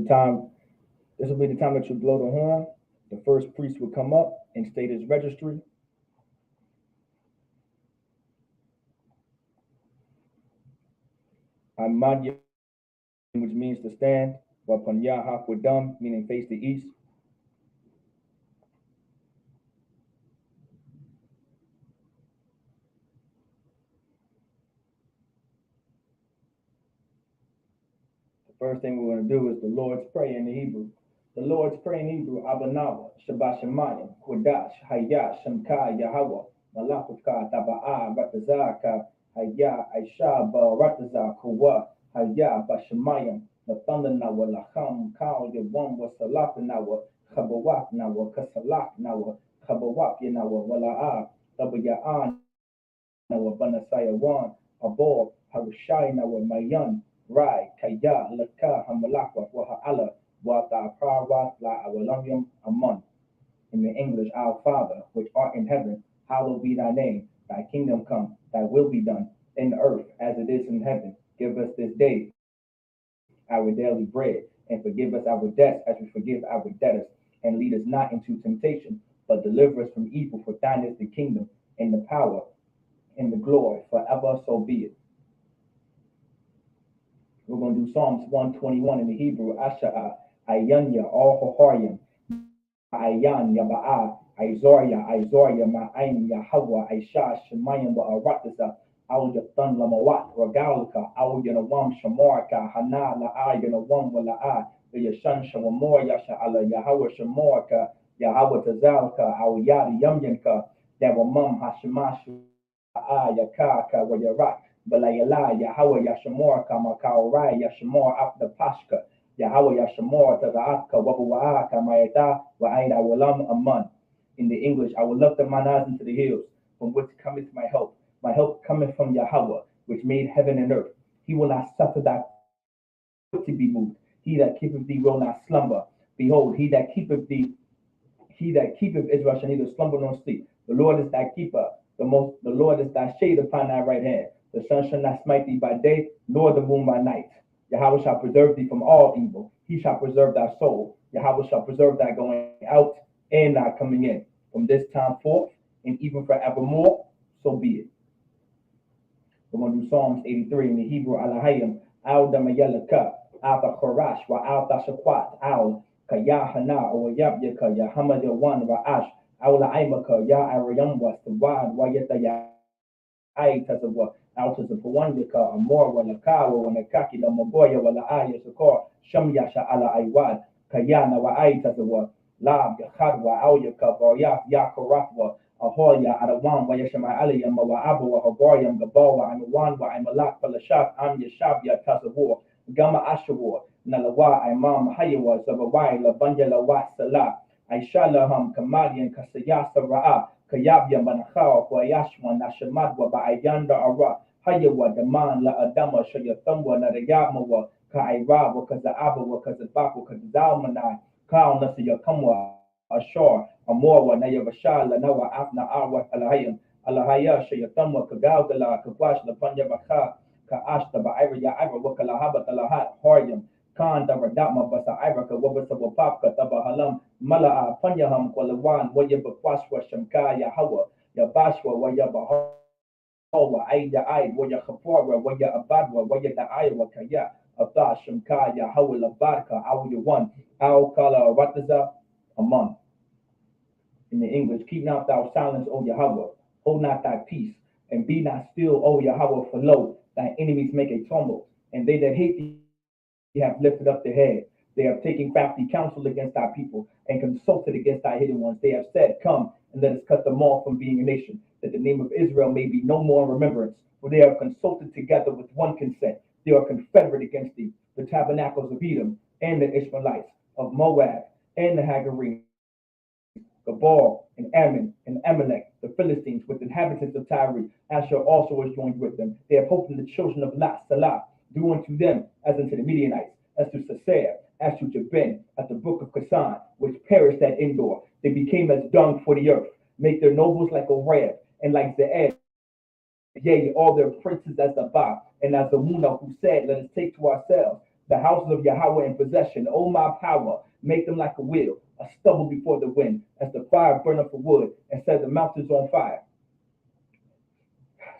the time. This will be the time that you blow the horn. The first priest will come up and state his registry. Amadya, which means to stand. Wapanya Hakwadam, meaning face the east. The first thing we're going to do is the Lord's Prayer in the Hebrew. The Lord's Prayer in Hebrew, Abanawa, Shabashamayim, Kodash, Hayah, Shamka, Yahweh, Malakuka, Taba'a, Ratazaka, Hayah, Aisha, Rataza, Kuwa, Hayah, Bashamayim, Nathanawa, Lacham, Kal, Yawam, Wasalakanawa, Kabawak Nawa, Kasalak Nawa, Kabawak Yanawa, Wala'a, Tabaya'an, Nawa, Banasaya Wan, Abor, Harushai Nawa, Mayan, Rai, Kaya, Laka, Hamalakwa, Waha'ala, Wata Prawa La Awalamyam Amun. In the English, Our Father, which art in heaven, hallowed be thy name. Thy kingdom come, thy will be done, in the earth as it is in heaven. Give us this day our daily bread, and forgive us our debts as we forgive our debtors. And lead us not into temptation, but deliver us from evil. For thine is the kingdom, and the power, and the glory, forever, so be it. We're going to do Psalms 121 in the Hebrew, Asha'a, Ayanya, all Hohoryam, Ayan, Yaba'a, Aizoria, Ma'ain, Yahweh, Aisha, Shemayim, Ba'aratasa, Al Yathan Lamawat, Ragalka, Al Yanawam, Shamorka, Hana, La'a, Yanawam, Wala'a, the Yashan Shawamor, Yasha Allah, Yahweh Shamorka, Yahweh Tazalka, Al Yadi Yamyanka, Yawamam, Hashimashu, Yakaka, Wayarak, Balayala, Yahweh Yashamorka, Makaurai, Yashamor, After Pashka, Yahweh Yashamor, Tazaatka, Wabuaka, Mayata, Wa'aida Walam Aman. In the English, I will lift up mine eyes into the hills, from which cometh my help. My help cometh from Yahweh, which made heaven and earth. He will not suffer thy foot to be moved. He that keepeth thee will not slumber. Behold, he that keepeth Israel shall neither slumber nor sleep. The Lord is thy keeper. The Lord is thy shade upon thy right hand. The sun shall not smite thee by day, nor the moon by night. Yahweh shall preserve thee from all evil. He shall preserve thy soul. Yahweh shall preserve thy going out and thy coming in, from this time forth and even forevermore. So be it. We're going to do Psalms 83 in the Hebrew, Alahayim, Al Damayalaka, Alta Khorash, Wa Alta Shakwat, Al Kayahana, or Yabyaka, Yahamad Yawan, Ra'ash, Aula Aimaka, Ya Arayam was the Wad, Wayata Ya Aitazawa, Alta Zapawandika, Amor, Walakawa, Wanakaki, the Maboya, Wala Aya Sakor, Shamyasha Ala Aiwad, Kayana, Wa Aitazawa, Lab, Yakhadwa, Auyaka, Boryaf, Yakoratwa, Ahoya, Adawan, Wayashama Aliyam, Wa'abu, Haboryam, Gabawa, I'm one, I'm a lot, Balashaf, I'm Yashabia, Tazawar, Gama Ashawar, Nalawa, Imam Hayawa, Zabawai, Labanya Lawa, Salah, Aishalaham, Kamadian, Kasayasa Ra'a, Kayabya, Manakhawa, Wayashwan, Nashamadwa, Ba'ayanda Ara, Hayawa, Daman, La Adama, Shayathumwa, Narayamawa, Kaira, Wakazaaba, Wakazabaku, Kazalmanai, Kal Nasiyakamwa, Ashor, Amorwa, Nayavasha, Lanawa, Afna Awa, Alahayam, Alahaya, Shayatamwa, Kagalgala, Kakwash, Lapanya Baka, Kaashta, Ba'ira, Ira, Wakalahaba, Talahat, Horyam, Khan, Daradama, Basa Iraka, Wabasa, Wapapka, Tabahalam, Mala'a, Panyaham, Kwalawan, Wayabakwashwa, Shamka, Yahawa, Yabashwa, Wayabahawa, Aida Aid, Wayakapora, Wayabadwa, Wayada Iowa, Kaya, Abda, Shamka, Yahawa, Labarka, Awayawan, Al Kala, Rataza, Aman. In the English, keep not thou silence, O Yahweh, hold not thy peace, and be not still, O Yahweh, for lo, thy enemies make a tumult, and they that hate thee have lifted up their head. They have taken crafty counsel against thy people, and consulted against thy hidden ones. They have said, come, and let us cut them off from being a nation, that the name of Israel may be no more in remembrance. For they have consulted together with one consent. They are confederate against thee, the tabernacles of Edom, and the Ishmaelites, of Moab, and the Hagarenes, Gabal, and Ammon, and Amalek, the Philistines, with inhabitants of Tyre. Asher also is joined with them. They have hoped in the children of Lot, Salah, do unto them as unto the Midianites, as to Sisera, as to Jabin, at the brook of Kasan, which perished at Endor. They became as dung for the earth. Make their nobles like a rab, and like Zeed, yea, all their princes as the Ba, and as the Muna, who said, let us take to ourselves the houses of Yahweh in possession. O my power, make them like a wheel, a stubble before the wind, as the fire burn up for wood, and set the mountains on fire.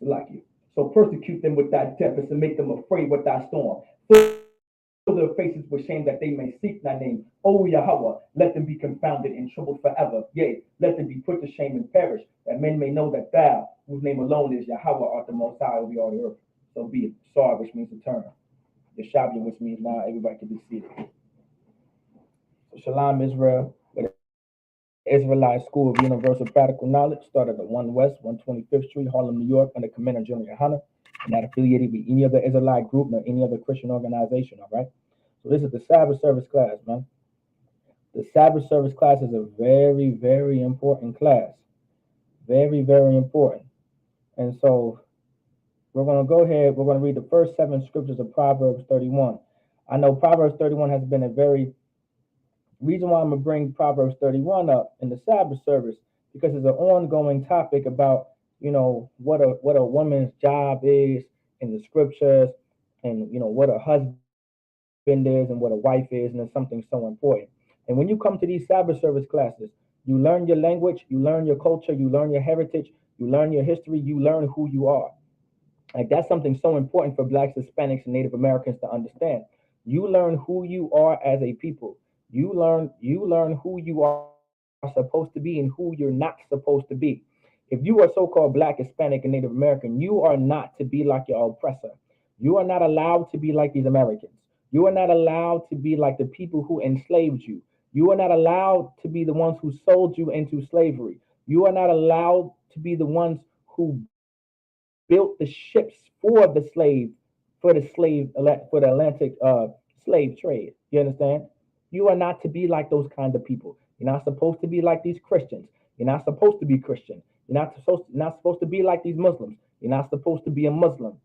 Like you. So persecute them with thy tempest and make them afraid with thy storm. Fill their faces with shame that they may seek thy name. O Yahweh, let them be confounded and troubled forever. Yea, let them be put to shame and perish, that men may know that thou, whose name alone is Yahweh, art the most high over all the earth. So be it. Sar, which means to turn. Yeshabian, which means now everybody can be seated. So Shalom, Israel, with the Israelite School of Universal Practical Knowledge, started at 1 West, 125th Street, Harlem, New York, under Commander General Hunter, and not affiliated with any other Israelite group nor any other Christian organization, all right? So this is the Sabbath service class, man. The Sabbath service class is a very, very important class. Very, very important. And so we're going to go ahead. We're going to read the first 7 scriptures of Proverbs 31. I know Proverbs 31 has been a very reason why I'm going to bring Proverbs 31 up in the Sabbath service, because it's an ongoing topic about, you know, what a woman's job is in the scriptures, and, you know, what a husband is and what a wife is, and it's something so important. And when you come to these Sabbath service classes, you learn your language, you learn your culture, you learn your heritage, you learn your history, you learn who you are. Like, that's something so important for Blacks, Hispanics, and Native Americans to understand. You learn who you are as a people. You learn who you are supposed to be and who you're not supposed to be. If you are so-called Black, Hispanic, and Native American, you are not to be like your oppressor. You are not allowed to be like these Americans. You are not allowed to be like the people who enslaved you. You are not allowed to be the ones who sold you into slavery. You are not allowed to be the ones who built the ships for the slave, for the Atlantic slave trade. You understand? You are not to be like those kind of people. You're not supposed to be like these Christians. You're not supposed to be Christian. Not supposed to be like these Muslims. You're not supposed to be a Muslim.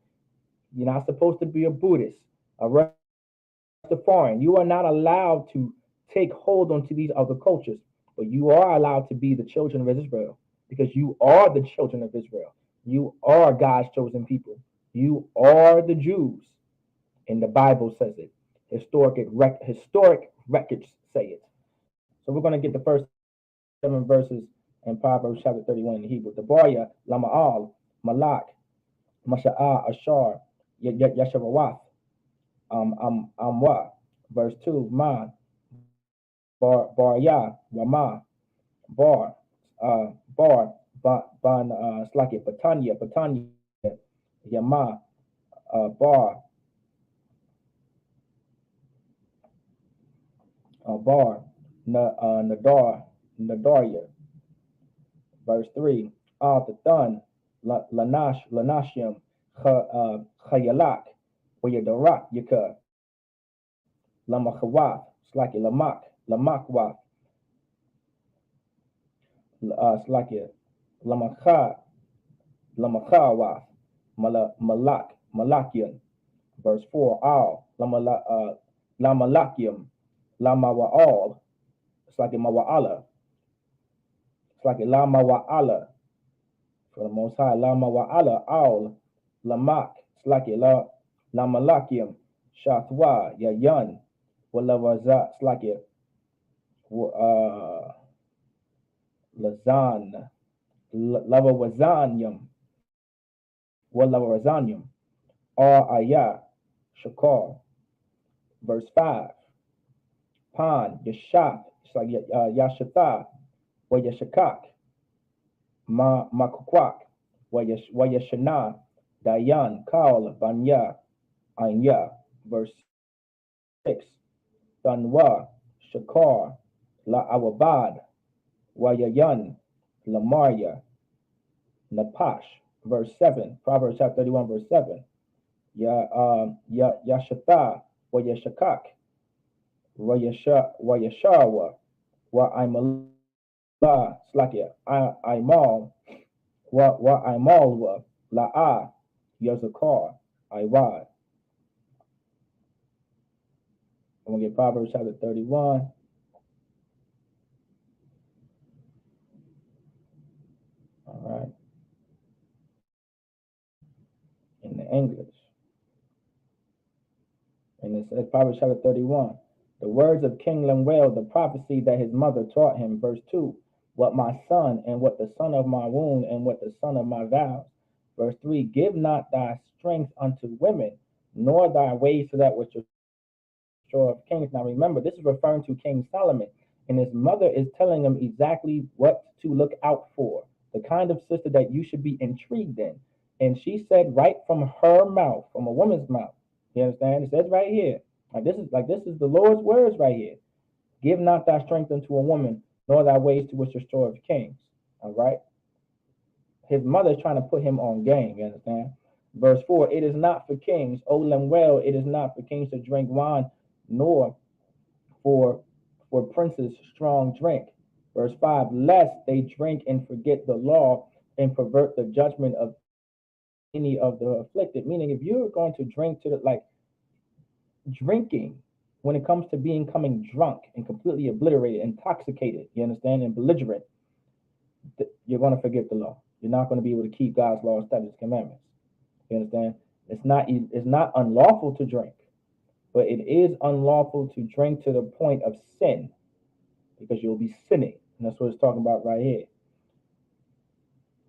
You're not supposed to be a Buddhist, a Rastafarian. You are not allowed to take hold onto these other cultures, but you are allowed to be the children of Israel, because you are the children of Israel. You are God's chosen people. You are the Jews, and the Bible says it. Historic records say it. So we're going to get the first 7 verses in Proverbs chapter 31 in Hebrew. The Barya, Lama'al, Malak, Masha'ah, Ashar, Yashawath, Amwa. Verse 2, Man, Barya, Rama, Bar, Bar, Ban, Slaki, Patanya, Yama, Bar, Bar, Nadarya. Verse 3, Al-Tathan, Lanashim, Chayalak, Wayadarak, Yaka, Lamachawath, Slaki, Lamakwath, Slaki, Lamachawath, Malakian. Verse 4, Al, Lamalakium, Lamawa'al, Slaki Mawa'ala, Slaki Lamawa'ala, for the Most High, Lama Wa'ala, Al, Lamak, Slaki, Lamalakium, Shatwa, Yayan, Walavaza, Slaki, Lazan, Lavawazanyum, Walavazanyum, Ayah, Shakar. Verse 5, Pan, Yashak, Yashatha, Wayashakak, Makukwak, Wayashana, Dayan, Kaul, Banya, Anya. Verse 6, Danwa, Shakar, La Awabad, Wayayan, Lamaria, Napash. Verse 7, Proverbs chapter 31, verse 7, Yashatha, Wayashakak, Wayashawa, Wa Slakia, Imal, Wa Imalwa, La'a, Yazakar, Iwad. I'm going to get Proverbs chapter 31. All right. In the English. And it says Proverbs chapter 31. The words of King Lemuel, the prophecy that his mother taught him. Verse 2. What my son, and what the son of my womb, and what the son of my vows. Verse 3. Give not thy strength unto women, nor thy ways to that which is straw of kings. Now remember, this is referring to King Solomon, and his mother is telling him exactly what to look out for, the kind of sister that you should be intrigued in. And she said right from her mouth, from a woman's mouth. You understand? It says right here. This is the Lord's words right here. Give not thy strength unto a woman, nor thy ways to which the straw of kings. All right. His mother is trying to put him on game. You understand? Verse 4. It is not for kings, O Lemuel, it is not for kings to drink wine, nor for princes strong drink. Verse 5. Lest they drink and forget the law and pervert the judgment of any of the afflicted. Meaning, if you're going to drink to the drinking, when it comes to becoming drunk and completely obliterated, intoxicated, you understand, and belligerent, you're going to forget the law. You're not going to be able to keep God's law, statutes, commandments. You understand? It's not unlawful to drink, but it is unlawful to drink to the point of sin, because you'll be sinning. And that's what it's talking about right here.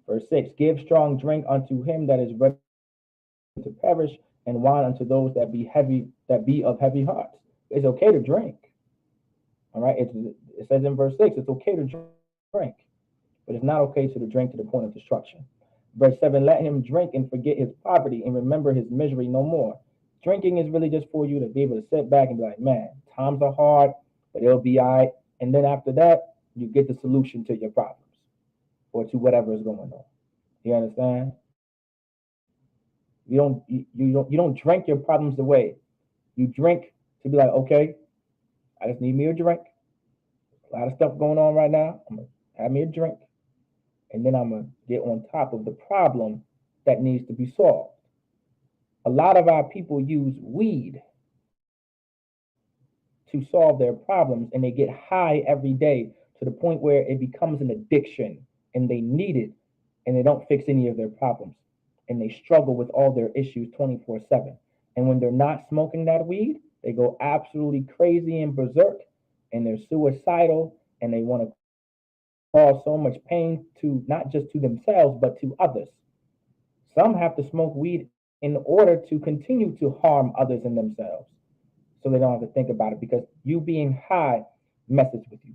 Verse 6. Give strong drink unto him that is ready to perish, and wine unto those that be of heavy hearts. It's okay to drink. All right. It says in verse 6, it's okay to drink, but it's not okay to drink to the point of destruction. Verse 7, let him drink and forget his poverty and remember his misery no more. Drinking is really just for you to be able to sit back and be like, man, times are hard, but it'll be all right. And then after that, you get the solution to your problems or to whatever is going on. You understand? You don't drink your problems away. You drink to be like, okay, I just need me a drink. A lot of stuff going on right now. I'm gonna have me a drink, and then I'm gonna get on top of the problem that needs to be solved. A lot of our people use weed to solve their problems, and they get high every day to the point where it becomes an addiction, and they need it, and they don't fix any of their problems, and they struggle with all their issues 24/7. And when they're not smoking that weed, they go absolutely crazy and berserk, and they're suicidal, and they want to cause so much pain to not just to themselves but to others. Some have to smoke weed in order to continue to harm others and themselves, so they don't have to think about it, because you being high messes with you.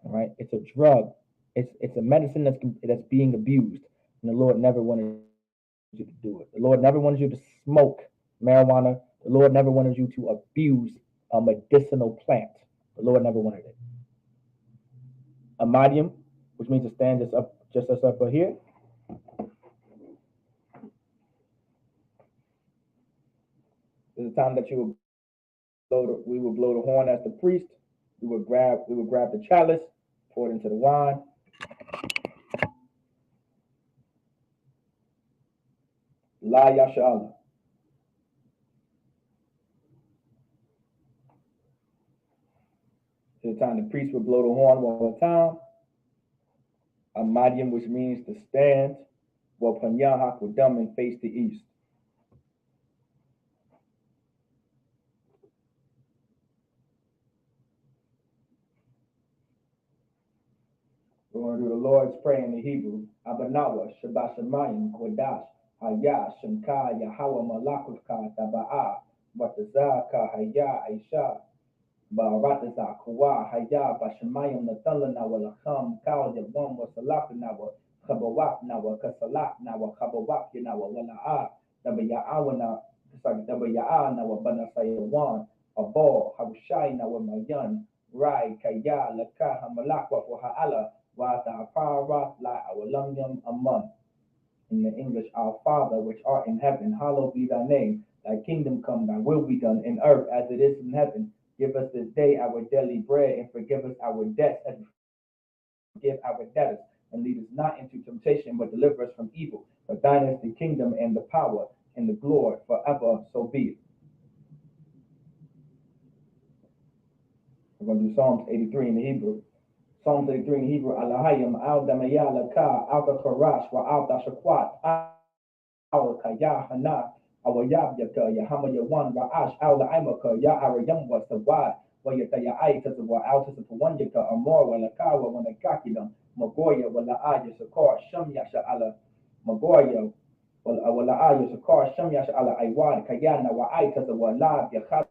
All right, it's a drug. It's a medicine that's being abused, and the Lord never wanted you to do it. The Lord never wanted you to smoke marijuana. The Lord never wanted you to abuse a medicinal plant. The Lord never wanted it. A medium, which means to stand just as up here. This is the time that we would blow the horn as the priest. We would grab the chalice, pour it into the wine. La Yasha Allah. This is the time the priest would blow the horn one more time. A medium, which means to stand, while Panyahak would dumb and face the east. We're going to do the Lord's Prayer in the Hebrew. Abanawa, Shabashamayim, Kodash, Haya, Shemka, Yahweh, Malakufka, Taba'a, Watazaka, Haya, Aisha, Barataza, Kuwa, Haya, Bashamayim, Natalana, Walakam, Kal, Yabam, Wasalapinawa, Kabawap, Nawa, Kasalap, Nawa, Kabawap, Yanawa, Wala'a, Dabayawana, Dabaya'a, Nawa, Banasayawan, Abo, Habushai, Nawa, Mayan, Rai, Kaya, Laka, Hamalakwa, Waha'ala, in the English, our Father, which art in heaven, hallowed be thy name. Thy kingdom come, thy will be done in earth as it is in heaven. Give us this day our daily bread, and forgive us our debts as we forgive our debtors. And lead us not into temptation, but deliver us from evil. For thine is the kingdom and the power and the glory forever, so be it. We're going to do Psalms 83 in the Hebrew. Psalm 33 in Hebrew, Alahayim, Al Damayala Ka, Al Karash, Wa Al Dashakwat, Al Kaya Hana, Awayabyaka, Yahama Yawan, Ra'ash, Aula Imaka, Ya Arayam was the why, Wayataya Itas of Altus of Wanyaka, Amor, Walakawa, Wanakakidam, Magoya, Walaaya, Sakar, Shamyasha ala Magoya, Walaaya, Sakar, Shamyasha ala Iwad, Kayana, Waitas of Walab, Yakat,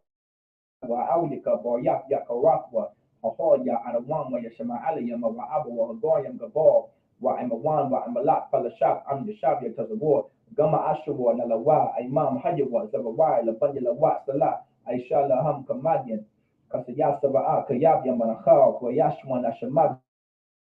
Waawika, Boyak, Yakaratwa, Ahoya, Adawan, Wayashama Aliyam, Wa'aba, Wagoyam, Gabor, Wa'amawan, Wa'amalat, Palashak, I'm the Shabia Tazawar. Gama Ashwa Nalawa, Imam Hajawa, Zavawai, Labanya Lawa, Salah, Aisha Laham Kamadian, Kasaya Sabaa, Kayabya Manakha, Wayashwan Ashamad,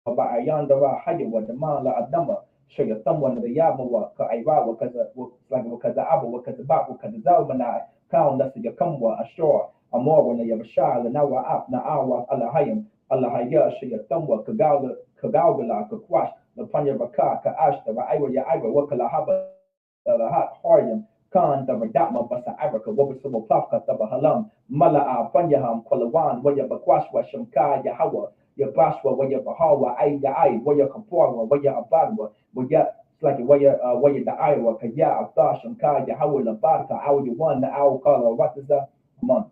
Ayandara Hajawa, the Mala Adama, Shaya someone the Yamawa, Kaira, Wakaza Abba, Wakazabak, Wakazalmanai, Kaun Nasa Yakamwa, Ashore, Amor, when they have a shah, and now up, Naawa, Allahayam, Allahaya, Shaya Tumwa, Kagala, Kakwash, Lapanya Baka, Kaashta, Iwa Yaiwa, Wakalahaba. Lahat Haryam Khan the Radatma Basa Araka Wabasabo Plafka Halam Mala'a Fanyaham Kolawan Waya Bakwashwa Shamka Yahawa Yabashwa Waya Bahawa Aida Ai Waya Kapora Waya Abadwa Waya Slaki Waya the Iowa Kaya Abda Shamka Yahawa Labaka Audi one the Owl Kala what is the month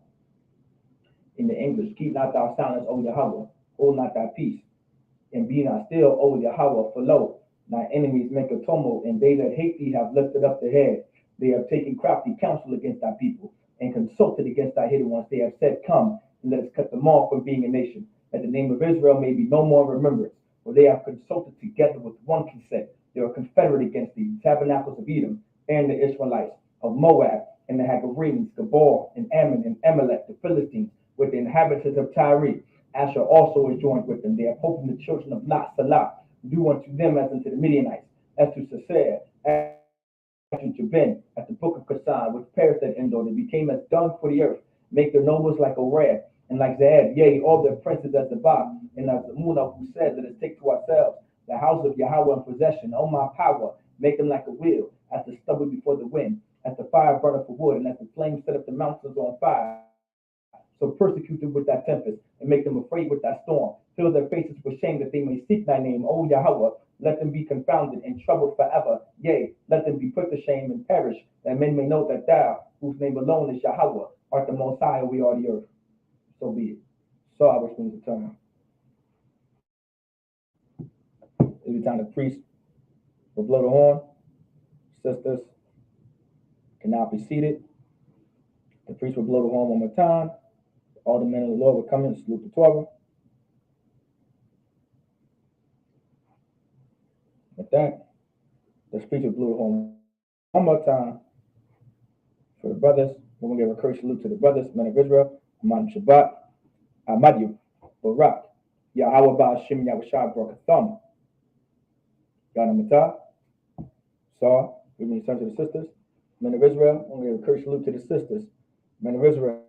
in the English keep not thou silence O Yahweh hold not thy peace and be not still O Yahweh for lo thy enemies make a tumult, and they that hate thee have lifted up the head. They have taken crafty counsel against thy people, and consulted against thy hidden ones. They have said, Come, and let us cut them off from being a nation, that the name of Israel may be no more remembrance. For they have consulted together with one consent. They are confederate against thee, tabernacles of Edom, and the Israelites, of Moab, and the Hagarenes, Gabor, and Ammon, and Amalek, the Philistines, with the inhabitants of Tyre. Asher also is joined with them. They have opened the children of Lot Salah. Do unto them as unto the Midianites, as to Sisera, as to Jabin, at the book of Kasan, which perished at Endor, they became as dung for the earth, make their nobles like a red, and like Zaed, yea, all their princes as the Bab, and as the Muna who said, Let us take to ourselves the house of Yahweh in possession, O my power, make them like a wheel, as the stubble before the wind, as the fire burneth for wood, and as the flame set up the mountains on fire. So persecute them with thy tempest, and make them afraid with thy storm. Fill their faces with shame, that they may seek thy name, O Yahweh. Let them be confounded and troubled forever. Yea, let them be put to shame and perish, that men may know that thou, whose name alone is Yahweh, art the most high, we are the earth. So be it. So I was going to turn. Every time the priest will blow the horn, sisters can now be seated. The priest will blow the horn one more time. All the men of the Lord will come in and salute the Torah. With that, the priest will blow the horn one more time for the brothers. We're going to give a courteous salute to the brothers, men of Israel. Aman Shabbat, Ahmadu, Barak, Yahweh Ba'ashim Yahushua Barakatham, Yanamata, Saw. We're going to turn to the sisters. Men of Israel, we're going to give a courteous salute to the sisters. Men of Israel.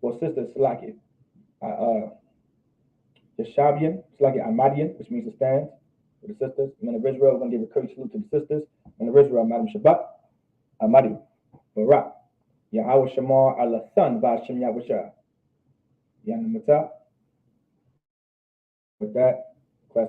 Well, sisters, Salaki, Yeshabian, Salaki Ahmadian, which means to stand for the sisters. Men of Israel, we're going to give a courteous salute to the sisters. Men of Israel, Madam Shabbat, Ahmadi, Barak, Yahweh Shamar, Allah Son, Ba'ashim Yahushua, Yanamata. With that, class